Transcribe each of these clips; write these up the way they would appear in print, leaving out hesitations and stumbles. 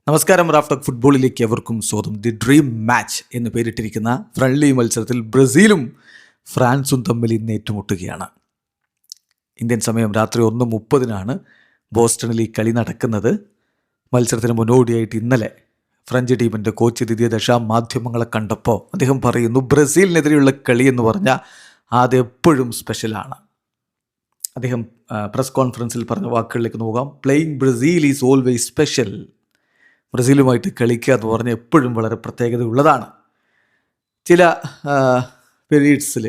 നമസ്കാരം. റാഫ്റ്റോക്ക് ഫുട്ബോളിലേക്ക് എവർക്കും സ്വാഗതം. ദി ഡ്രീം മാച്ച് എന്ന് പേരിട്ടിരിക്കുന്ന ഫ്രണ്ട്ലി മത്സരത്തിൽ ബ്രസീലും ഫ്രാൻസും തമ്മിൽ ഇന്ന് ഏറ്റുമുട്ടുകയാണ്. ഇന്ത്യൻ സമയം രാത്രി 1:30 ബോസ്റ്റണിൽ ഈ കളി നടക്കുന്നത്. മത്സരത്തിന് മുന്നോടിയായിട്ട് ഇന്നലെ ഫ്രഞ്ച് ടീമിൻ്റെ കോച്ച് ദിദിയർ ദഷാം മാധ്യമങ്ങളെ കണ്ടപ്പോൾ അദ്ദേഹം പറയുന്നു, ബ്രസീലിനെതിരെയുള്ള കളി എന്ന് പറഞ്ഞാൽ അത് എപ്പോഴും സ്പെഷ്യലാണ്. അദ്ദേഹം പ്രസ് കോൺഫറൻസിൽ പറഞ്ഞ വാക്കുകളിലേക്ക് നോക്കാം. Playing Brazil is always special. ബ്രസീലുമായിട്ട് കളിക്കുക എന്ന് പറഞ്ഞാൽ എപ്പോഴും വളരെ പ്രത്യേകതയുള്ളതാണ്. ചില പീരീഡ്സിൽ,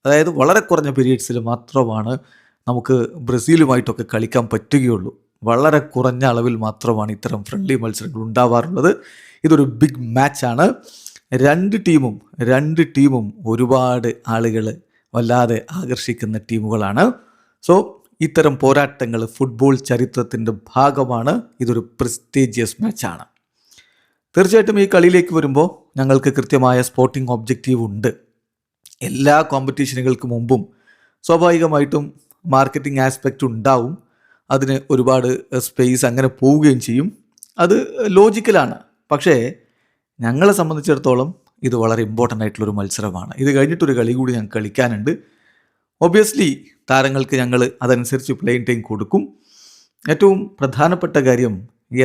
അതായത് വളരെ കുറഞ്ഞ പീരീഡ്സിൽ മാത്രമാണ് നമുക്ക് ബ്രസീലുമായിട്ടൊക്കെ കളിക്കാൻ പറ്റുകയുള്ളൂ. വളരെ കുറഞ്ഞ അളവിൽ മാത്രമാണ് ഇത്തരം ഫ്രണ്ട്ലി മത്സരങ്ങൾ ഉണ്ടാവാറുള്ളത്. ഇതൊരു ബിഗ് മാച്ചാണ്. രണ്ട് ടീമും ഒരുപാട് ആളുകൾ വല്ലാതെ ആകർഷിക്കുന്ന ടീമുകളാണ്. സോ ഇത്തരം പോരാട്ടങ്ങൾ ഫുട്ബോൾ ചരിത്രത്തിൻ്റെ ഭാഗമാണ്. ഇതൊരു പ്രസ്റ്റീജിയസ് മാച്ചാണ്. തീർച്ചയായിട്ടും ഈ കളിയിലേക്ക് വരുമ്പോൾ ഞങ്ങൾക്ക് കൃത്യമായ സ്പോർട്ടിംഗ് ഒബ്ജക്റ്റീവ് ഉണ്ട്. എല്ലാ കോമ്പറ്റീഷനുകൾക്ക് മുമ്പും സ്വാഭാവികമായിട്ടും മാർക്കറ്റിംഗ് ആസ്പെക്റ്റ് ഉണ്ടാവും. അതിന് ഒരുപാട് സ്പേസ് അങ്ങനെ പോവുകയും ചെയ്യും. അത് ലോജിക്കലാണ്. പക്ഷേ ഞങ്ങളെ സംബന്ധിച്ചിടത്തോളം ഇത് വളരെ ഇമ്പോർട്ടൻ്റ് ആയിട്ടുള്ളൊരു മത്സരമാണ്. ഇത് കഴിഞ്ഞിട്ടൊരു കളി കൂടി ഞങ്ങൾക്ക് കളിക്കാനുണ്ട്. ഒബ്വിയസ്ലി താരങ്ങൾക്ക് ഞങ്ങൾ അതനുസരിച്ച് പ്ലേയിങ് ടൈം കൊടുക്കും. ഏറ്റവും പ്രധാനപ്പെട്ട കാര്യം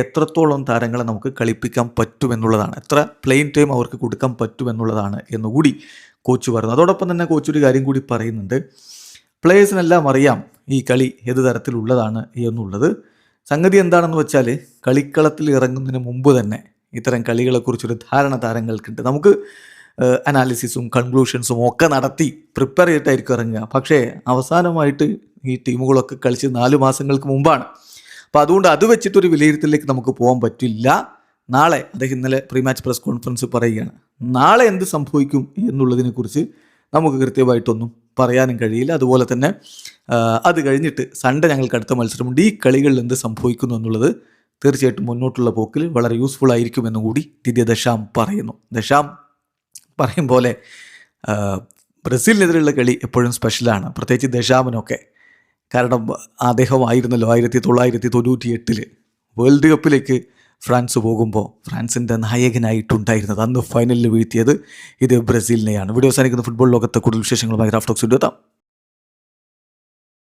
എത്രത്തോളം താരങ്ങളെ നമുക്ക് കളിപ്പിക്കാൻ പറ്റുമെന്നുള്ളതാണ്, എത്ര പ്ലേയിങ് ടൈം അവർക്ക് കൊടുക്കാൻ പറ്റുമെന്നുള്ളതാണ് എന്നുകൂടി കോച്ച് പറയുന്നു. അതോടൊപ്പം തന്നെ കോച്ച് ഒരു കാര്യം കൂടി പറയുന്നുണ്ട്. പ്ലേയേഴ്സിനെല്ലാം അറിയാം ഈ കളി ഏത് തരത്തിലുള്ളതാണ് എന്നുള്ളത്. സംഗതി എന്താണെന്ന് വെച്ചാൽ കളിക്കളത്തിൽ ഇറങ്ങുന്നതിന് മുമ്പ് തന്നെ ഇത്തരം കളികളെക്കുറിച്ചൊരു ധാരണ താരങ്ങൾക്കുണ്ട്. നമുക്ക് അനാലിസിസും കൺക്ലൂഷൻസും ഒക്കെ നടത്തി പ്രിപ്പയർ ചെയ്തിട്ടായിരിക്കും ഇറങ്ങുക. പക്ഷേ അവസാനമായിട്ട് ഈ ടീമുകളൊക്കെ കളിച്ച് 4 മാസങ്ങൾക്ക് മുമ്പാണ്. അപ്പോൾ അതുകൊണ്ട് അത് വെച്ചിട്ടൊരു വിലയിരുത്തലിലേക്ക് നമുക്ക് പോകാൻ പറ്റില്ല. നാളെ അദ്ദേഹം ഇന്നലെ പ്രീ മാച്ച് പ്രസ് കോൺഫറൻസ് പറയുകയാണ്. നാളെ എന്ത് സംഭവിക്കും എന്നുള്ളതിനെക്കുറിച്ച് നമുക്ക് കൃത്യമായിട്ടൊന്നും പറയാനും കഴിയില്ല. അതുപോലെ തന്നെ അത് കഴിഞ്ഞിട്ട് സൺഡേ ഞങ്ങൾക്ക് അടുത്ത മത്സരമുണ്ട്. ഈ കളികളിൽ എന്ത് സംഭവിക്കുന്നു എന്നുള്ളത് തീർച്ചയായിട്ടും മുന്നോട്ടുള്ള പോക്കിൽ വളരെ യൂസ്ഫുൾ ആയിരിക്കുമെന്നും കൂടി ദിദിയർ ദഷാം പറയുന്നു. ദഷാം പറയും പോലെ ബ്രസീലിനെതിരെയുള്ള കളി എപ്പോഴും സ്പെഷ്യലാണ്, പ്രത്യേകിച്ച് ദഷാമിനൊക്കെ. കാരണം അദ്ദേഹമായിരുന്നല്ലോ 1998 വേൾഡ് കപ്പിലേക്ക് ഫ്രാൻസ് പോകുമ്പോൾ ഫ്രാൻസിൻ്റെ നായകനായിട്ടുണ്ടായിരുന്നത്. അന്ന് ഫൈനലിൽ വീഴ്ത്തിയത് ഇത് ബ്രസീലിനെയാണ്. വീഡിയോ അവസാനിക്കുന്ന ഫുട്ബോൾ ലോകത്തെ കൂടുതൽ വിശേഷങ്ങളുമായി റാഫ്റ്റോക്സ് എത്താം.